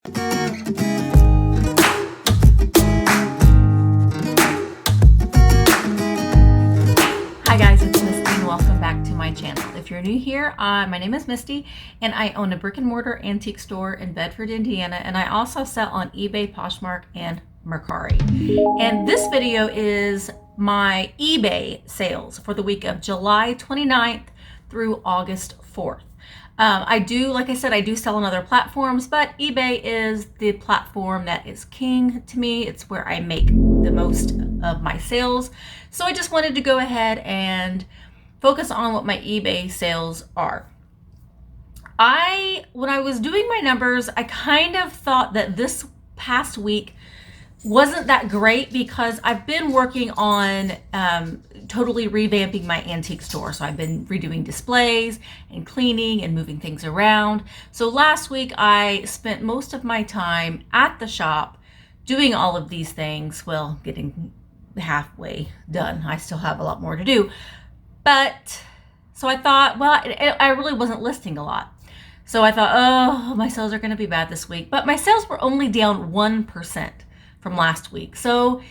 Hi guys, it's Misty and welcome back to my channel. If you're new here, my name is Misty and I own a brick and mortar antique store in Bedford, Indiana, and I also sell on eBay, Poshmark, and Mercari. And this video is my eBay sales for the week of July 29th through August 4th. Like I said, I do sell on other platforms, but eBay is the platform that is king to me. It's where I make the most of my sales. So I just wanted to go ahead and focus on what my eBay sales are. When I was doing my numbers, I kind of thought that this past week wasn't that great because I've been working on totally revamping my antique store. So I've been redoing displays and cleaning and moving things around. So last week I spent most of my time at the shop doing all of these things, well, getting halfway done. I still have a lot more to do. But so I thought, well, I really wasn't listing a lot. So I thought, oh, my sales are going to be bad this week. But my sales were only down 1% from last week. So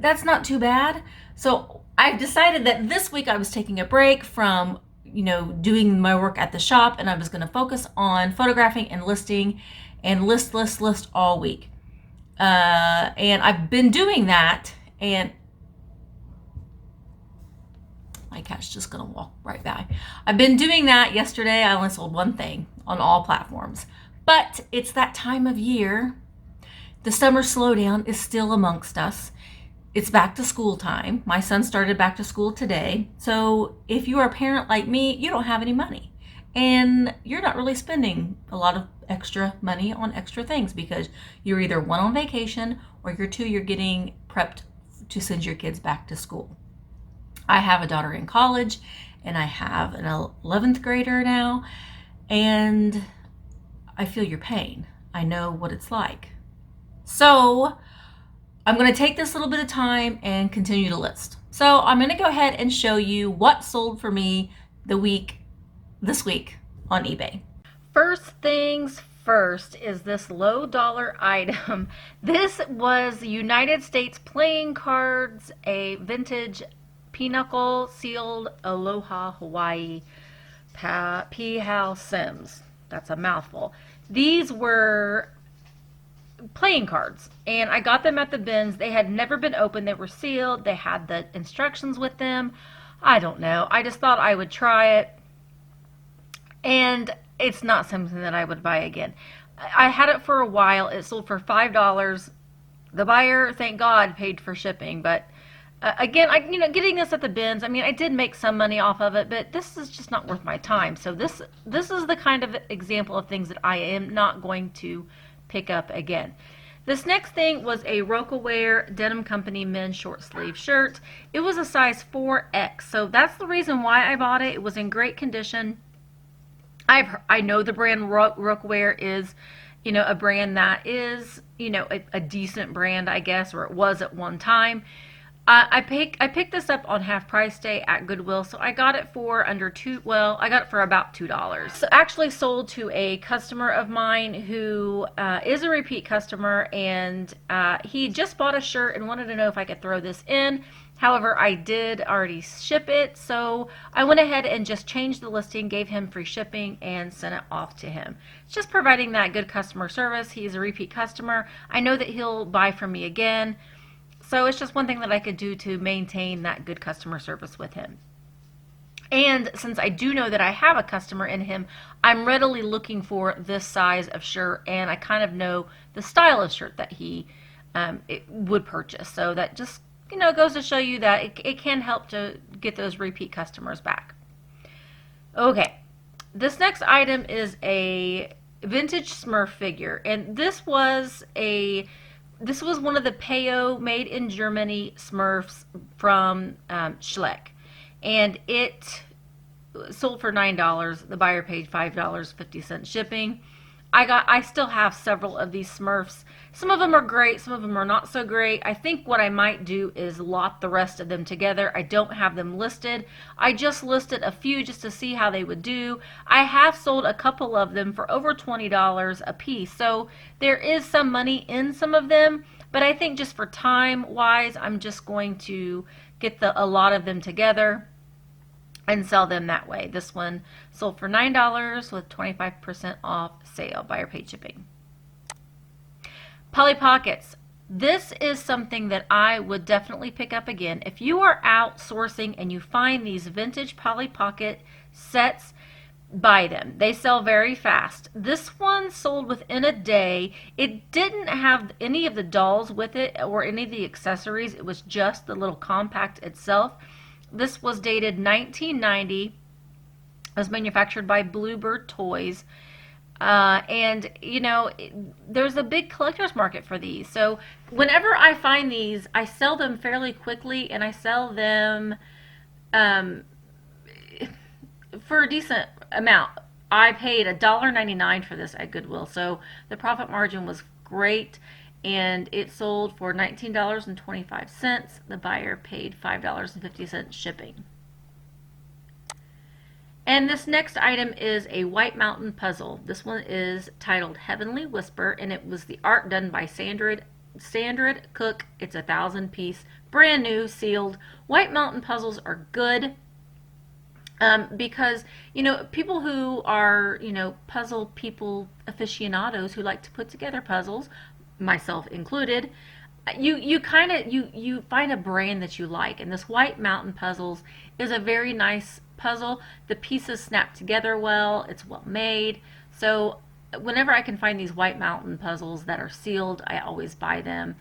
that's not too bad. So I decided that this week I was taking a break from, doing my work at the shop, and I was going to focus on photographing and listing and list all week. And I've been doing that, and my cat's just gonna walk right by. I've been doing that. Yesterday I only sold one thing on all platforms, but it's that time of year. The summer slowdown is still amongst us. It's back to school time. My son started back to school today. So if you are a parent like me, you don't have any money, and you're not really spending a lot of extra money on extra things because you're either one, on vacation, or you're getting prepped to send your kids back to school. I have a daughter in college, and I have an 11th grader now, and I feel your pain. I know what it's like. So I'm going to take this little bit of time and continue to list. So I'm going to go ahead and show you what sold for me this week on eBay. First things first is this low dollar item. This was United States playing cards, a vintage pinochle sealed Aloha Hawaii P-Hal Sims. That's a mouthful. These were playing cards, and I got them at the bins. They had never been opened. They were sealed. They had the instructions with them. I don't know. I just thought I would try it, and it's not something that I would buy again. I had it for a while. It sold for $5. The buyer, thank God, paid for shipping, but again, getting this at the bins, I did make some money off of it, but this is just not worth my time. So this is the kind of example of things that I am not going to pick up again. This next thing was a Rocawear Denim Company men's short sleeve shirt. It was a size 4X, so that's the reason why I bought it. It was in great condition. I know the brand Rocawear is, a brand that is, a decent brand, I guess, or it was at one time. I picked this up on half price day at Goodwill, so I got it for I got it for about $2. So actually sold to a customer of mine who is a repeat customer, and he just bought a shirt and wanted to know if I could throw this in. However, I did already ship it, so I went ahead and just changed the listing, gave him free shipping, and sent it off to him. It's just providing that good customer service. He's a repeat customer. I know that he'll buy from me again. So it's just one thing that I could do to maintain that good customer service with him. And since I do know that I have a customer in him, I'm readily looking for this size of shirt, and I kind of know the style of shirt that he would purchase. So that just, goes to show you that it can help to get those repeat customers back. Okay, this next item is a vintage Smurf figure, and this was one of the Peyo made in Germany Smurfs from Schleck, and it sold for $9. The buyer paid $5.50 shipping. I still have several of these Smurfs. Some of them are great, some of them are not so great. I think what I might do is lot the rest of them together. I don't have them listed. I just listed a few just to see how they would do. I have sold a couple of them for over $20 a piece. So there is some money in some of them, but I think just for time wise, I'm just going to get a lot of them together and sell them that way. This one sold for $9 with 25% off sale, buyer paid shipping. Polly Pockets. This is something that I would definitely pick up again. If you are out sourcing and you find these vintage Polly Pocket sets, buy them. They sell very fast. This one sold within a day. It didn't have any of the dolls with it or any of the accessories. It was just the little compact itself. This was dated 1990. It was manufactured by Bluebird Toys. And, you know, there's a big collector's market for these. So whenever I find these, I sell them fairly quickly, and I sell them for a decent amount. I paid $1.99 for this at Goodwill. So the profit margin was great. And it sold for $19.25. The buyer paid $5.50 shipping. And this next item is a White Mountain puzzle. This one is titled Heavenly Whisper, and it was the art done by Sandra Cook. It's a 1,000-piece, brand new, sealed. White Mountain puzzles are good because, you know, people who are, you know, puzzle people, aficionados who like to put together puzzles, myself included, you find a brand that you like, and this White Mountain puzzles is a very nice puzzle. The pieces snap together well. It's well made. So whenever I can find these White Mountain puzzles that are sealed, I always buy them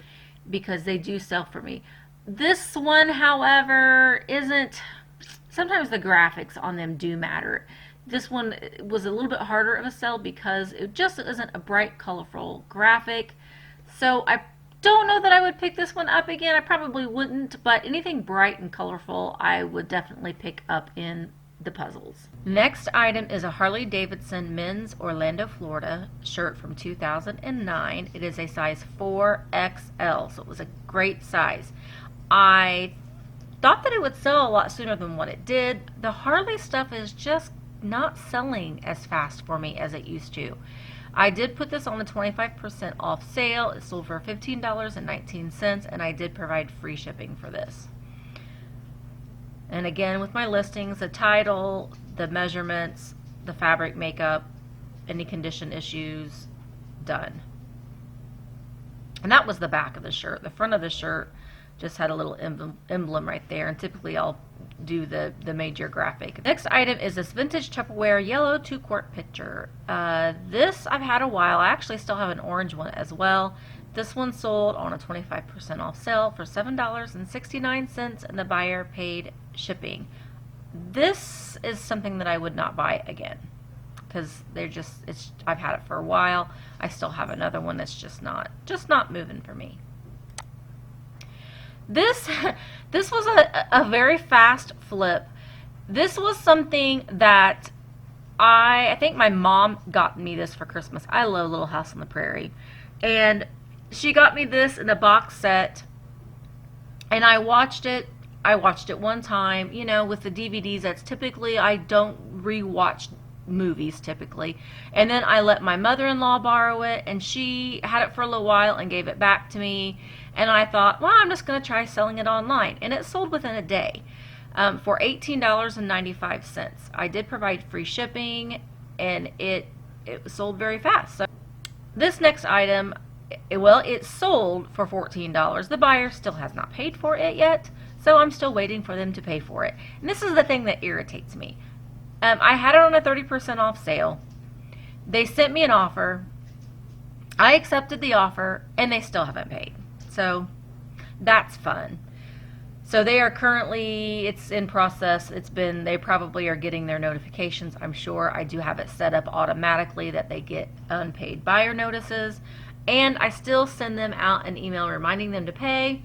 because they do sell for me. This one, however, isn't. Sometimes the graphics on them do matter. This one was a little bit harder of a sell because it just isn't a bright, colorful graphic. So I don't know that I would pick this one up again. I probably wouldn't, but anything bright and colorful I would definitely pick up in the puzzles. Next item is a Harley Davidson men's Orlando, Florida shirt from 2009. It is a size 4XL, so it was a great size. I thought that it would sell a lot sooner than what it did. The Harley stuff is just not selling as fast for me as it used to. I did put this on a 25% off sale. It sold for $15.19, and I did provide free shipping for this. And again, with my listings, the title, the measurements, the fabric makeup, any condition issues, done. And that was the back of the shirt. The front of the shirt just had a little emblem right there, and typically I'll do the major graphic. Next item is this vintage Tupperware yellow 2-quart pitcher. This I've had a while. I actually still have an orange one as well. This one sold on a 25% off sale for $7.69, and the buyer paid shipping. This is something that I would not buy again because I've had it for a while. I still have another one that's just not moving for me. This was a very fast flip. This was something that I think my mom got me this for Christmas. I love Little House on the Prairie. And she got me this in a box set. And I watched it. I watched it one time. You know, with the DVDs, that's typically, I don't rewatch movies typically. And then I let my mother-in-law borrow it, and she had it for a little while and gave it back to me. And I thought, well, I'm just going to try selling it online. And it sold within a day for $18.95. I did provide free shipping, and it sold very fast. So this next item, well, it sold for $14. The buyer still has not paid for it yet, so I'm still waiting for them to pay for it. And this is the thing that irritates me. I had it on a 30% off sale. They sent me an offer. I accepted the offer, and they still haven't paid. So that's fun. So they are currently, it's in process. They probably are getting their notifications, I'm sure. I do have it set up automatically that they get unpaid buyer notices. And I still send them out an email reminding them to pay.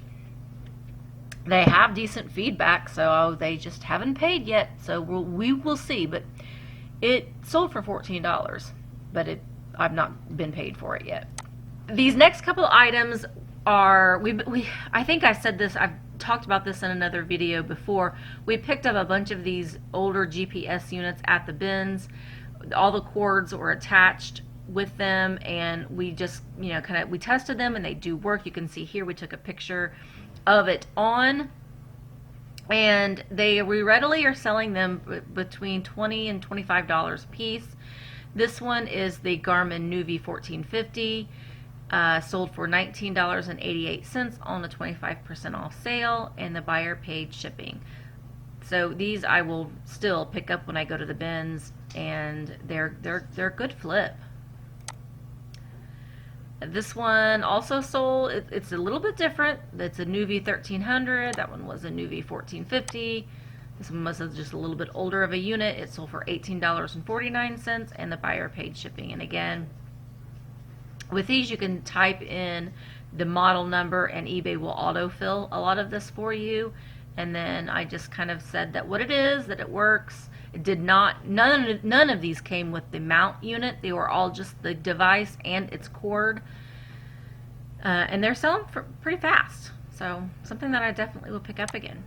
They have decent feedback, so they just haven't paid yet. So we will see. But it sold for $14. But I've not been paid for it yet. These next couple items are, I think I said this, I've talked about this in another video before. We picked up a bunch of these older GPS units at the bins. All the cords were attached with them, and we just, we tested them, and they do work. You can see here we took a picture of it on, and we readily are selling them between $20 and $25 a piece. This one is the Garmin Nuvi 1450, sold for $19.88 on a 25% off sale, and the buyer paid shipping. So these I will still pick up when I go to the bins, and they're a good flip. This one also sold, it's a little bit different. It's a Nuvi 1300. That one was a Nuvi 1450. This one was just a little bit older of a unit. It sold for $18.49, and the buyer paid shipping. And again, with these you can type in the model number, and eBay will autofill a lot of this for you. And then I just kind of said that what it is, that it works. It did not, none of these came with the mount unit. They were all just the device and its cord. And they're selling for pretty fast. So something that I definitely will pick up again.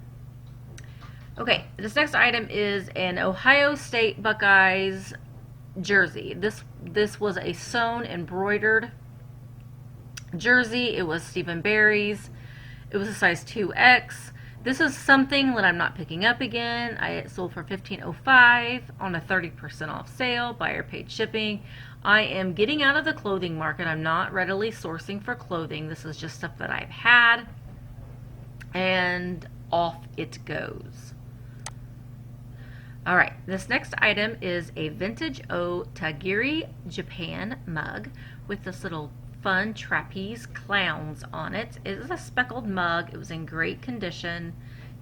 Okay, this next item is an Ohio State Buckeyes jersey. This was a sewn embroidered jersey. It was Stephen Barry's. It was a size 2X. This is something that I'm not picking up again. It sold for $15.05 on a 30% off sale. Buyer paid shipping. I am getting out of the clothing market. I'm not readily sourcing for clothing. This is just stuff that I've had, and off it goes. All right, this next item is a vintage Otagiri Japan mug with this little fun trapeze clowns on it. It is a speckled mug. It was in great condition.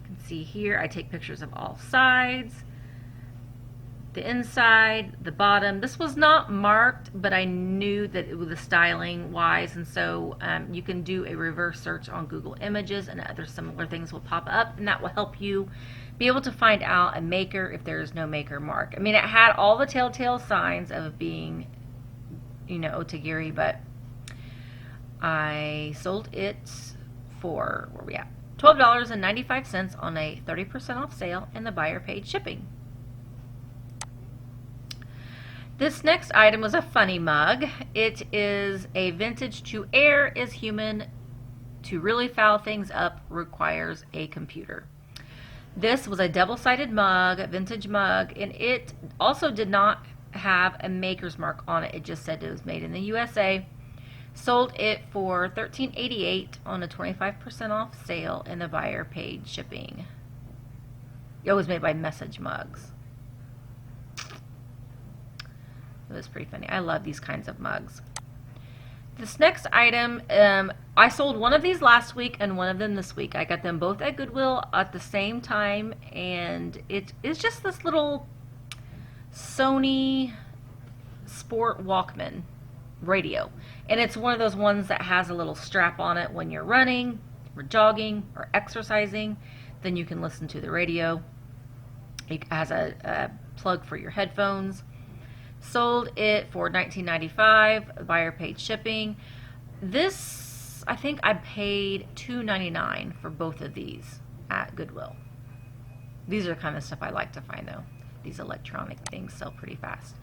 You can see here I take pictures of all sides, the inside, the bottom. This was not marked, but I knew that it was the styling wise, and so you can do a reverse search on Google Images, and other similar things will pop up, and that will help you be able to find out a maker if there is no maker mark. I mean, it had all the telltale signs of being, Otagiri, but I sold it for, where are we at? $12.95 on a 30% off sale, and the buyer paid shipping. This next item was a funny mug. It is a vintage To Err is Human. To really foul things up requires a computer. This was a double-sided mug, a vintage mug, and it also did not have a maker's mark on it. It just said it was made in the USA. Sold it for $13.88 on a 25% off sale, and the buyer paid shipping. It was made by Message Mugs. It was pretty funny. I love these kinds of mugs. This next item, I sold one of these last week and one of them this week. I got them both at Goodwill at the same time, and it is just this little Sony Sport Walkman radio. And it's one of those ones that has a little strap on it when you're running or jogging or exercising. Then you can listen to the radio. It has a plug for your headphones. Sold it for $19.95. The buyer paid shipping. This, I think I paid $2.99 for both of these at Goodwill. These are the kind of stuff I like to find, though. These electronic things sell pretty fast.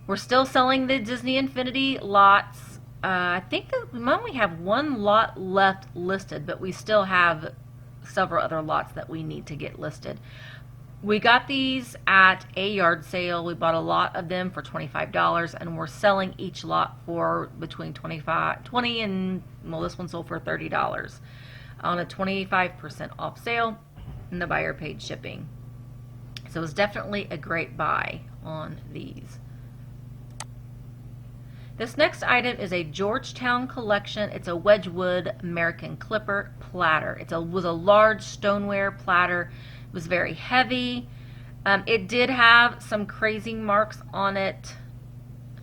We're still selling the Disney Infinity lots. I think that we only have one lot left listed, but we still have several other lots that we need to get listed. We got these at a yard sale. We bought a lot of them for $25, and we're selling each lot for between $20 and, well, this one sold for $30 on a 25% off sale, and the buyer paid shipping. So it was definitely a great buy on these. This next item is a Georgetown collection. It's a Wedgwood American Clipper platter. It was a large stoneware platter. It was very heavy. It did have some crazing marks on it.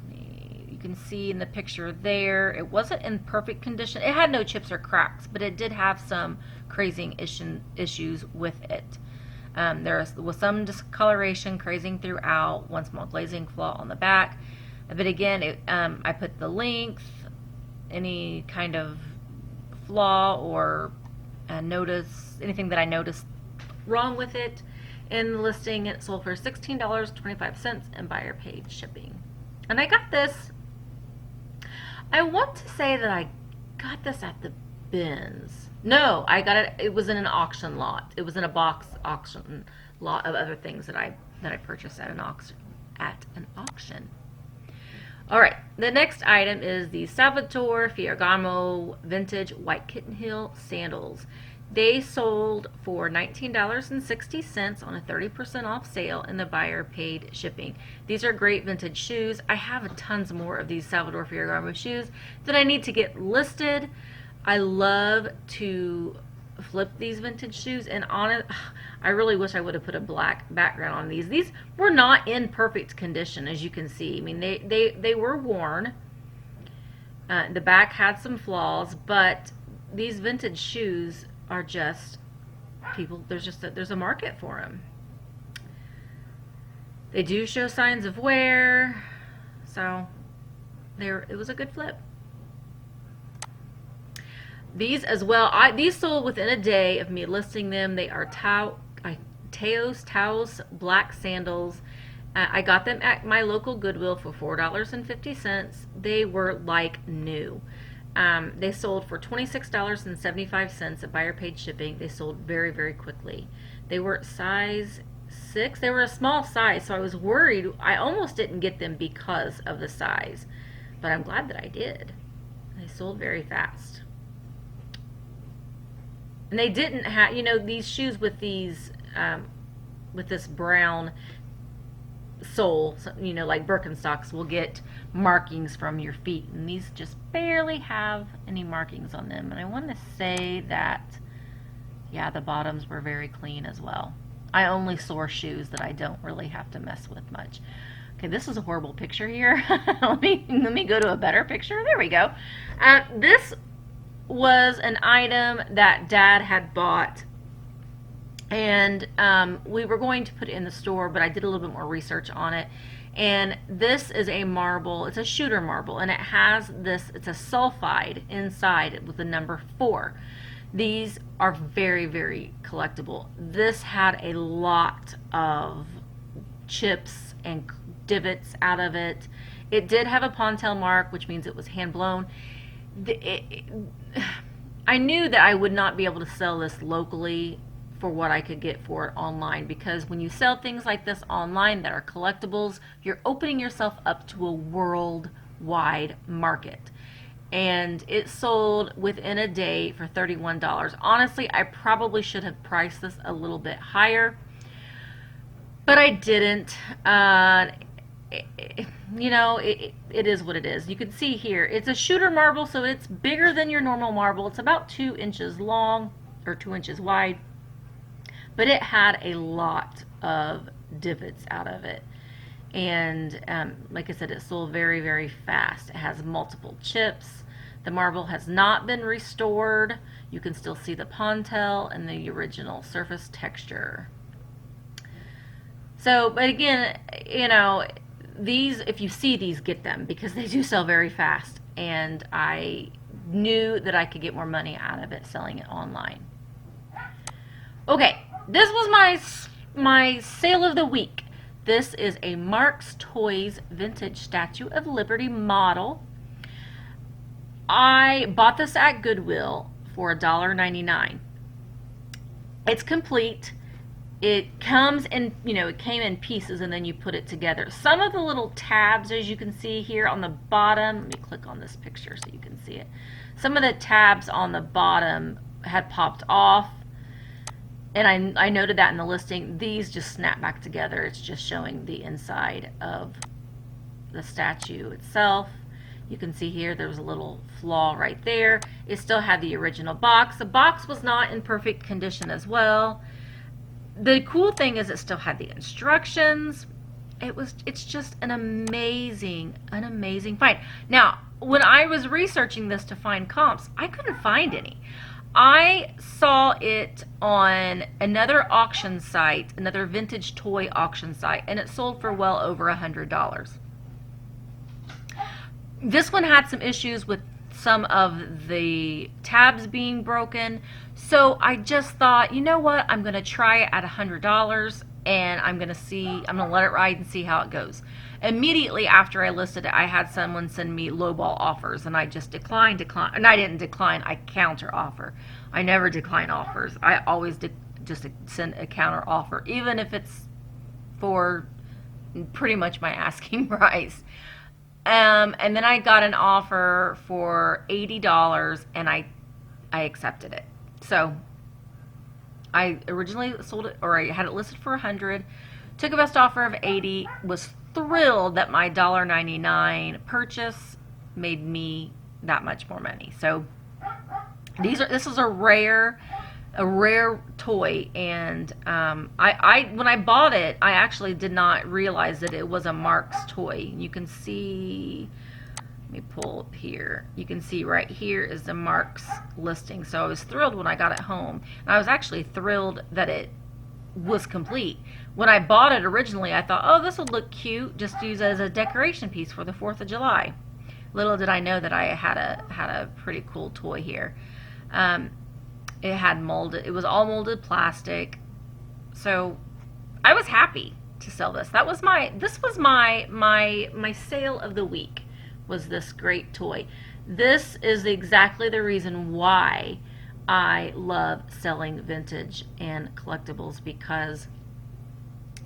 You can see in the picture there. It wasn't in perfect condition. It had no chips or cracks, but it did have some crazing issues with it. There was some discoloration, crazing throughout, one small glazing flaw on the back. But again, I put the length, any kind of flaw or notice, anything that I noticed wrong with it in the listing. It sold for $16.25 and buyer paid shipping. And I got this, I want to say that I got this at the bins. No, I got it was in an auction lot. It was in a box auction lot of other things that I purchased at an auction. All right, the next item is the Salvatore Ferragamo Vintage White Kitten Heel Sandals. They sold for $19.60 on a 30% off sale, and the buyer paid shipping. These are great vintage shoes. I have tons more of these Salvatore Ferragamo shoes that I need to get listed. I love to flip these vintage shoes, and I really wish I would have put a black background on these. These were not in perfect condition, as you can see. I mean, they were worn. The back had some flaws, but these vintage shoes are just there's a market for them. They do show signs of wear, so it was a good flip. These as well, these sold within a day of me listing them. They are Taos black sandals. I got them at my local Goodwill for $4.50. They were like new. They sold for $26.75 at buyer paid shipping. They sold very, very quickly. They were size 6. They were a small size, so I was worried. I almost didn't get them because of the size, but I'm glad that I did. They sold very fast. And they didn't have, these shoes with these, with this brown sole, like Birkenstocks will get markings from your feet, and these just barely have any markings on them. And I want to say that, yeah, the bottoms were very clean as well. I only source shoes that I don't really have to mess with much. Okay, this is a horrible picture here. let me go to a better picture. There we go. This was an item that Dad had bought, and we were going to put it in the store, but I did a little bit more research on it. And this is a marble. It's a shooter marble, and it has this, it's a sulfide inside with the number 4. These are very, very collectible. This had a lot of chips and divots out of it. It did have a Pontel mark, which means it was hand blown. I knew that I would not be able to sell this locally for what I could get for it online, because when you sell things like this online that are collectibles, you're opening yourself up to a worldwide market. And it sold within a day for $31. Honestly, I probably should have priced this a little bit higher, but I didn't. It is what it is. You can see here, it's a shooter marble, so it's bigger than your normal marble. It's about 2 inches long, or 2 inches wide, but it had a lot of divots out of it. And like I said, it sold very, very fast. It has multiple chips. The marble has not been restored. You can still see the Pontel and the original surface texture. So, but again, these, if you see these, get them, because they do sell very fast, and I knew that I could get more money out of it selling it online. Okay, this was my sale of the week. This is a Mark's Toys vintage Statue of Liberty model. I bought this at Goodwill for $1.99. It's complete. It comes in, it came in pieces, and then you put it together. Some of the little tabs, as you can see here on the bottom, let me click on this picture so you can see it. Some of the tabs on the bottom had popped off, and I noted that in the listing. These just snap back together. It's just showing the inside of the statue itself. You can see here there was a little flaw right there. It still had the original box. The box was not in perfect condition as well. The cool thing is it still had the instructions. It's just an amazing find. Now, when I was researching this to find comps, I couldn't find any. I saw it on another auction site, another vintage toy auction site, and it sold for well over $100. This one had some issues with some of the tabs being broken. So I just thought, you know what? I'm going to try it at $100 and I'm going to let it ride and see how it goes. Immediately after I listed it, I had someone send me lowball offers and I just declined. And I didn't decline, I counter offer. I never decline offers. I always just send a counter offer, even if it's for pretty much my asking price. And then I got an offer for $80 and I accepted it. So I originally sold it, or I had it listed for $100, took a best offer of $80, was thrilled that my $1.99 purchase made me that much more money. So this is a rare toy, and I when I bought it, I actually did not realize that it was a Marks toy. You can see, let me pull up here, you can see right here is the Marks listing. So I was thrilled when I got it home, and I was actually thrilled that it was complete. When I bought it originally, I thought, oh, this would look cute, just use it as a decoration piece for the 4th of July. Little did I know that I had a pretty cool toy here. It had molded, it was all molded plastic. So I was happy to sell this. This was my sale of the week, was this great toy. This is exactly the reason why I love selling vintage and collectibles, because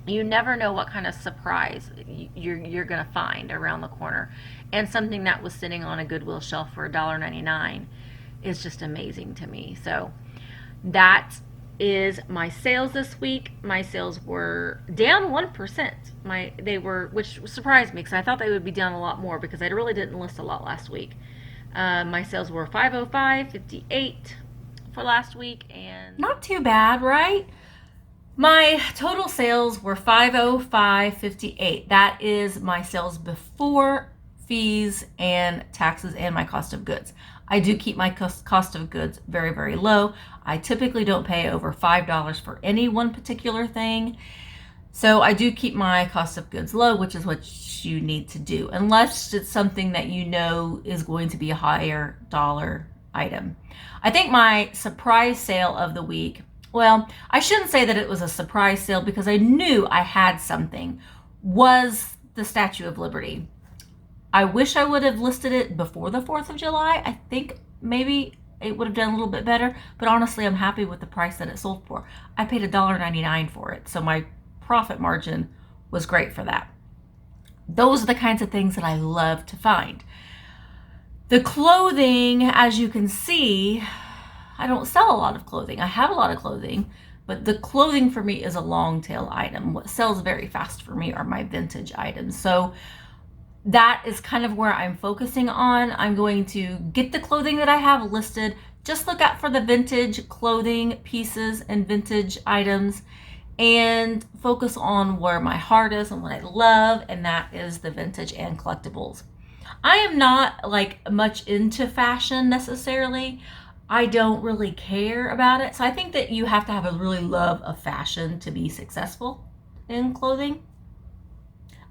you never know what kind of surprise you're going to find around the corner. And something that was sitting on a Goodwill shelf for $1.99 is just amazing to me. So that is my sales this week. My sales were down 1%. Which surprised me because I thought they would be down a lot more because I really didn't list a lot last week. My sales were $505.58 for last week, and not too bad, right? My total sales were $505.58. That is my sales before fees and taxes and my cost of goods. I do keep my cost of goods very, very low. I typically don't pay over $5 for any one particular thing. So I do keep my cost of goods low, which is what you need to do, unless it's something that you know is going to be a higher dollar item. I think my surprise sale of the week, well, I shouldn't say that it was a surprise sale because I knew I had something, was the Statue of Liberty. I wish I would have listed it before the 4th of July. I think maybe it would have done a little bit better, but honestly, I'm happy with the price that it sold for. I paid $1.99 for it, so my profit margin was great for that. Those are the kinds of things that I love to find. The clothing, as you can see, I don't sell a lot of clothing. I have a lot of clothing, but the clothing for me is a long tail item. What sells very fast for me are my vintage items. So that is kind of where I'm focusing on. I'm going to get the clothing that I have listed. Just look out for the vintage clothing pieces and vintage items and focus on where my heart is and what I love, and that is the vintage and collectibles. I am not like much into fashion necessarily. I don't really care about it. So I think that you have to have a really love of fashion to be successful in clothing.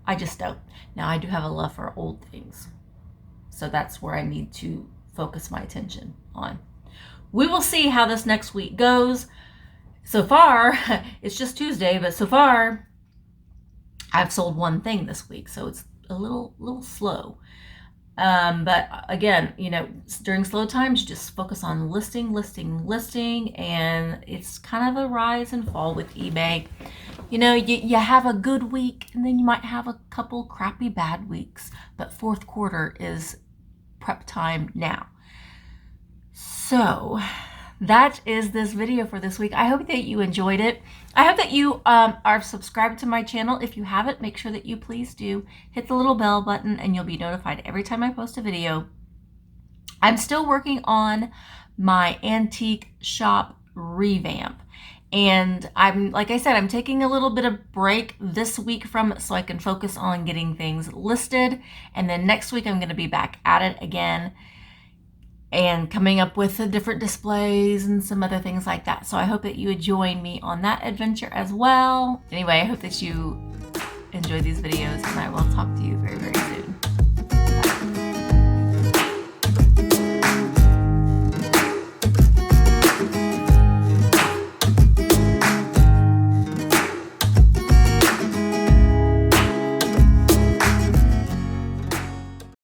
I just don't. Now I do have a love for old things. So that's where I need to focus my attention on. We will see how this next week goes. So far, it's just Tuesday, but so far I've sold one thing this week. So it's a little slow. But again, you know, during slow times, you just focus on listing, and it's kind of a rise and fall with eBay. You know, you have a good week, and then you might have a couple crappy bad weeks, but fourth quarter is prep time now. So that is this video for this week. I hope that you enjoyed it. I hope that you are subscribed to my channel. If you haven't, make sure that you please do. Hit the little bell button and you'll be notified every time I post a video. I'm still working on my antique shop revamp. And like I said, I'm taking a little bit of break this week from it so I can focus on getting things listed. And then next week I'm going to be back at it again and coming up with the different displays and some other things like that. So I hope that you would join me on that adventure as well. Anyway, I hope that you enjoy these videos, and I will talk to you very, very soon.